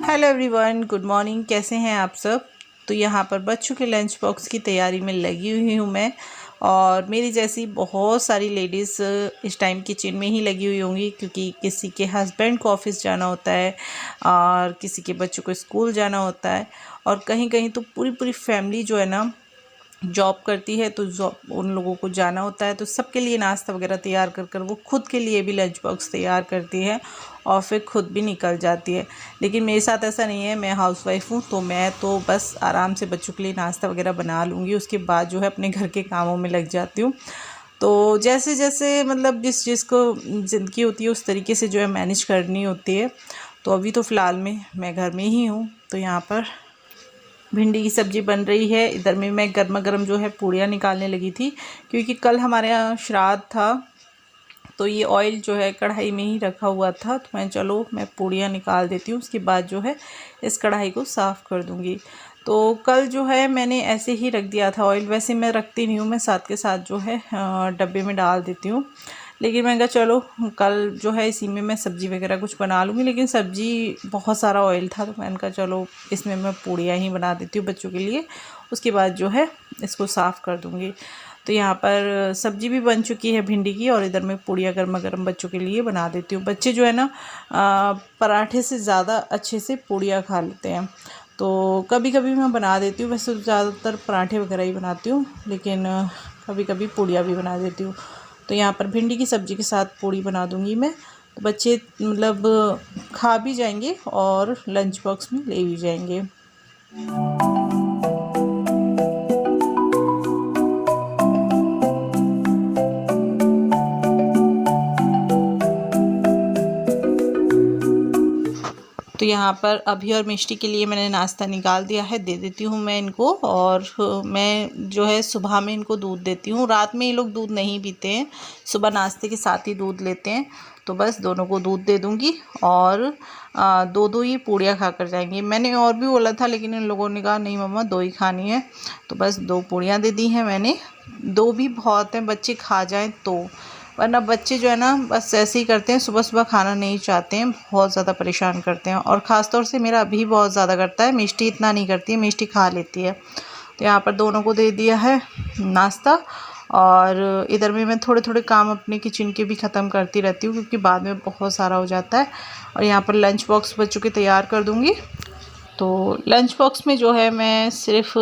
Hello everyone, good morning. कैसे हैं आप सब? तो यहाँ पर बच्चों के लंच बॉक्स की तैयारी में लगी हुई हूँ मैं। और मेरी जैसी बहुत सारी लेडीज़ इस टाइम किचन में ही लगी हुई होंगी, क्योंकि किसी के हस्बैंड को ऑफिस जाना होता है और किसी के बच्चों को स्कूल जाना होता है, और कहीं कहीं तो पूरी पूरी फैमिली जो है ना जॉब करती है, तो जॉब उन लोगों को जाना होता है, तो सबके लिए नाश्ता वगैरह तैयार कर कर वो खुद के लिए भी लंच बॉक्स तैयार करती है और फिर खुद भी निकल जाती है। लेकिन मेरे साथ ऐसा नहीं है, मैं हाउसवाइफ हूँ, तो मैं तो बस आराम से बच्चों के लिए नाश्ता वगैरह बना लूँगी, उसके बाद जो है अपने घर के कामों में लग जाती हूँ। तो जैसे जैसे मतलब जिस जिसको ज़िंदगी होती है उस तरीके से जो है मैनेज करनी होती है। तो अभी तो फ़िलहाल में मैं घर में ही हूँ। तो यहाँ पर भिंडी की सब्ज़ी बन रही है। इधर में मैं गर्मा गर्म जो है पूड़ियाँ निकालने लगी थी, क्योंकि कल हमारे यहाँ श्राद्ध था, तो ये ऑयल जो है कढ़ाई में ही रखा हुआ था। तो मैं पूड़ियाँ निकाल देती हूँ, उसके बाद जो है इस कढ़ाई को साफ़ कर दूँगी। तो कल जो है मैंने ऐसे ही रख दिया था ऑयल, वैसे मैं रखती नहीं हूँ, मैं साथ के साथ जो है डब्बे में डाल देती हूँ। लेकिन मैंने कहा चलो कल जो है इसी में मैं सब्ज़ी वगैरह कुछ बना लूँगी, लेकिन सब्ज़ी बहुत सारा ऑयल था, तो मैंने कहा चलो इसमें मैं पूड़ियाँ ही बना देती हूँ बच्चों के लिए, उसके बाद जो है इसको साफ़ कर दूँगी। तो यहाँ पर सब्ज़ी भी बन चुकी है भिंडी की, और इधर मैं पूड़ियाँ गर्मा गर्म बच्चों के लिए बना देती हूँ। बच्चे जो है ना पराठे से ज़्यादा अच्छे से पूड़ियाँ खा लेते हैं, तो कभी कभी मैं बना देती हूँ। वैसे ज़्यादातर पराठे वगैरह ही बनाती हूँ, लेकिन कभी कभी पूड़ियाँ भी बना देती हूँ। तो यहाँ पर भिंडी की सब्ज़ी के साथ पूड़ी बना दूँगी मैं, तो बच्चे मतलब खा भी जाएंगे और लंच बॉक्स में ले भी जाएंगे। तो यहाँ पर अभी और मिष्टी के लिए मैंने नाश्ता निकाल दिया है, दे देती हूँ मैं इनको। और मैं जो है सुबह में इनको दूध देती हूँ, रात में ये लोग दूध नहीं पीते हैं, सुबह नाश्ते के साथ ही दूध लेते हैं। तो बस दोनों को दूध दे दूँगी, और दो दो ही पूड़ियाँ खा कर जाएंगे। मैंने और भी बोला था, लेकिन इन लोगों ने कहा नहीं मम्मा दो ही खानी है, तो बस दो पूड़ियाँ दे दी हैं मैंने। दो भी बहुत हैं, बच्चे खा जाएँ तो, वरना बच्चे जो है ना बस ऐसे ही करते हैं, सुबह सुबह खाना नहीं चाहते हैं, बहुत ज़्यादा परेशान करते हैं। और ख़ास तौर से मेरा अभी बहुत ज़्यादा करता है, मिष्टी इतना नहीं करती है, मिष्टी खा लेती है। तो यहाँ पर दोनों को दे दिया है नाश्ता, और इधर में मैं थोड़े थोड़े काम अपने किचन के भी ख़त्म करती रहती हूँ, क्योंकि बाद में बहुत सारा हो जाता है। और यहाँ पर लंच बॉक्स बच्चों के तैयार कर दूँगी। तो लंच बॉक्स में जो है मैं सिर्फ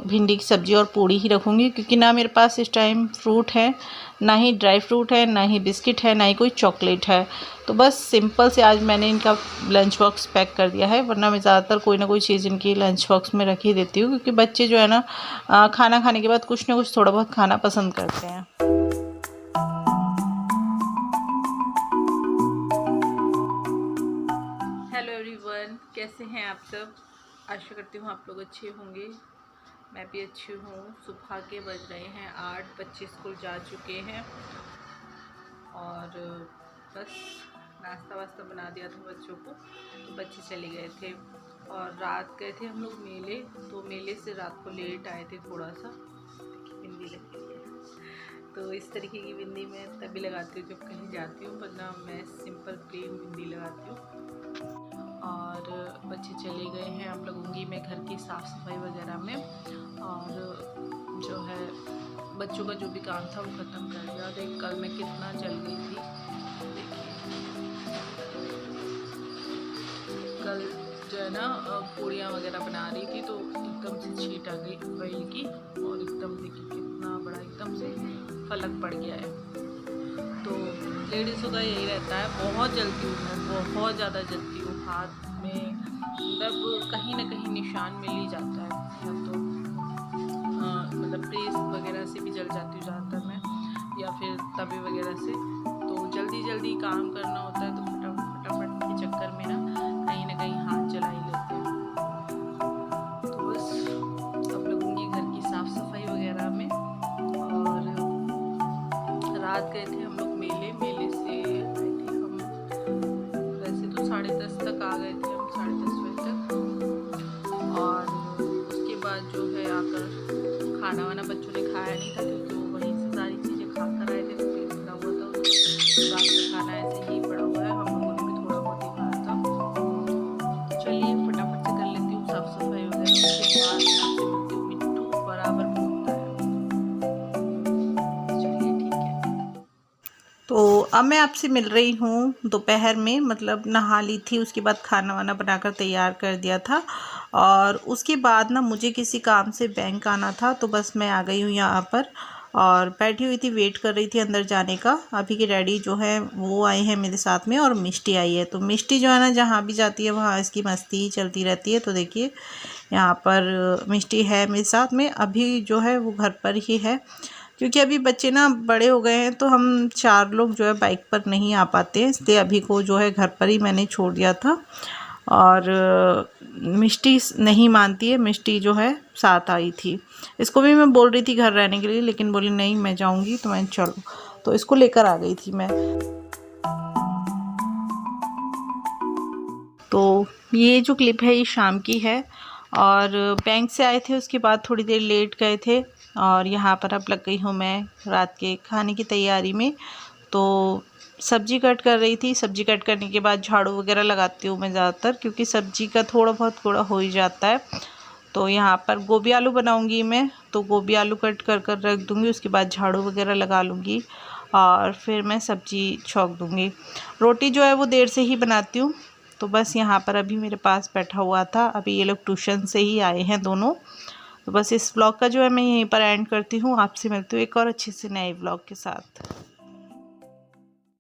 भिंडी की सब्ज़ी और पूड़ी ही रखूँगी, क्योंकि ना मेरे पास इस टाइम फ्रूट है, ना ही ड्राई फ्रूट है, ना ही बिस्किट है, ना ही कोई चॉकलेट है। तो बस सिंपल से आज मैंने इनका लंच बॉक्स पैक कर दिया है, वरना मैं ज़्यादातर कोई ना कोई चीज़ इनकी लंच बॉक्स में रख ही देती हूँ, क्योंकि बच्चे जो है ना खाना खाने के बाद कुछ ना कुछ थोड़ा बहुत खाना पसंद करते हैं। हेलो एवरीवन, कैसे हैं आप सब? आशा करती हूँ आप लोग अच्छे होंगे। मैं भी अच्छी हूँ। सुबह के बज रहे हैं 8, बच्चे स्कूल जा चुके हैं, और बस नाश्ता वास्ता बना दिया था बच्चों को, तो बच्चे चले गए थे। और रात गए थे हम लोग मेले, तो मेले से रात को लेट आए थे थोड़ा सा। बिंदी लगी है, तो इस तरीके की बिंदी मैं तभी लगाती हूँ जब कहीं जाती हूँ, वरना मैं सिंपल प्लेन बिंदी लगाती हूँ। और बच्चे चले गए हैं, अब लगूंगी मैं घर की साफ़ सफाई वगैरह में। और जो है बच्चों का जो भी काम था वो ख़त्म कर दिया। देख कल मैं कितना जल गई थी, देखिए कल जो है ना पूड़ियाँ वगैरह बना रही थी, तो एकदम से छींट आ गई ऑयल की, और एकदम देखिए कितना बड़ा एकदम से फलक पड़ गया है। तो लेडीज़ों का यही रहता है, बहुत जलती हूँ मैं, बहुत ज़्यादा जलती हूँ। हाथ में मतलब कहीं ना कहीं निशान मिल ही जाता है, या तो मतलब प्रेस वगैरह से भी जल जाती हूँ ज़्यादातर मैं, या फिर तवे वगैरह से। तो जल्दी जल्दी काम करना होता है, तो फटाफट के चक्कर में ना कहीं हाथ जला ही लेते हैं। तो बस अब लगूंगी घर की साफ़ सफाई वगैरह में। और रात गए थे हम लोग मेले से आए थे हम, वैसे तो 10:30 तक आ गए थे हम, 10:30 बजे तक। और उसके बाद जो है आकर खाना वाना बच्चों ने खाया नहीं था, क्योंकि वो वहीं से सारी चीज़ें खा कर आए थे, तो पेट भरा हुआ था, रात का खाना खाना ऐसे ही पड़ा हुआ है, हम लोगों ने भी थोड़ा बहुत ही खाया था। तो चलिए फटाफट से कर लेती हूँ साफ सफाई वगैरह, उसके बाद मैं आपसे मिलती हूँ। मिट्टू बराबर भूखता है। चलिए ठीक है। तो अब मैं आपसे मिल रही हूँ दोपहर में, मतलब नहा ली थी, उसके बाद खाना वाना बनाकर तैयार कर दिया था और उसके बाद ना मुझे किसी काम से बैंक आना था, तो बस मैं आ गई हूँ यहाँ पर और बैठी हुई थी, वेट कर रही थी अंदर जाने का। अभी के डैडी जो है वो आए हैं मेरे साथ में और मिष्टी आई है। तो मिष्टी जो है ना जहाँ भी जाती है वहाँ इसकी मस्ती ही चलती रहती है। तो देखिए यहाँ पर मिष्टी है मेरे साथ में, अभी जो है वो घर पर ही है क्योंकि अभी बच्चे ना बड़े हो गए हैं, तो हम 4 लोग जो है बाइक पर नहीं आ पाते हैं, इसलिए अभी को जो है घर पर ही मैंने छोड़ दिया था। और मिष्टी नहीं मानती है, मिष्टी जो है साथ आई थी। इसको भी मैं बोल रही थी घर रहने के लिए, लेकिन बोली नहीं मैं जाऊंगी, तो मैं चलो, तो इसको लेकर आ गई थी मैं। तो ये जो क्लिप है ये शाम की है और बैंक से आए थे, उसके बाद थोड़ी देर लेट गए थे और यहाँ पर अब लग गई हूँ मैं रात के खाने की तैयारी में। तो सब्जी कट कर रही थी, सब्जी कट करने के बाद झाड़ू वगैरह लगाती हूँ मैं ज़्यादातर, क्योंकि सब्जी का थोड़ा बहुत कूड़ा हो ही जाता है। तो यहाँ पर गोभी आलू बनाऊँगी मैं, तो गोभी आलू कट कर कर रख दूँगी, उसके बाद झाड़ू वगैरह लगा लूँगी और फिर मैं सब्जी छौंक दूँगी। रोटी जो है वो देर से ही बनाती हूँ। तो बस यहाँ पर अभी मेरे पास बैठा हुआ था, अभी ये लोग ट्यूशन से ही आए हैं दोनों। तो बस इस व्लॉग का जो है मैं यहीं पर एंड करती हूँ। आपसे मिलती हूँ एक और अच्छे से नए व्लॉग के साथ।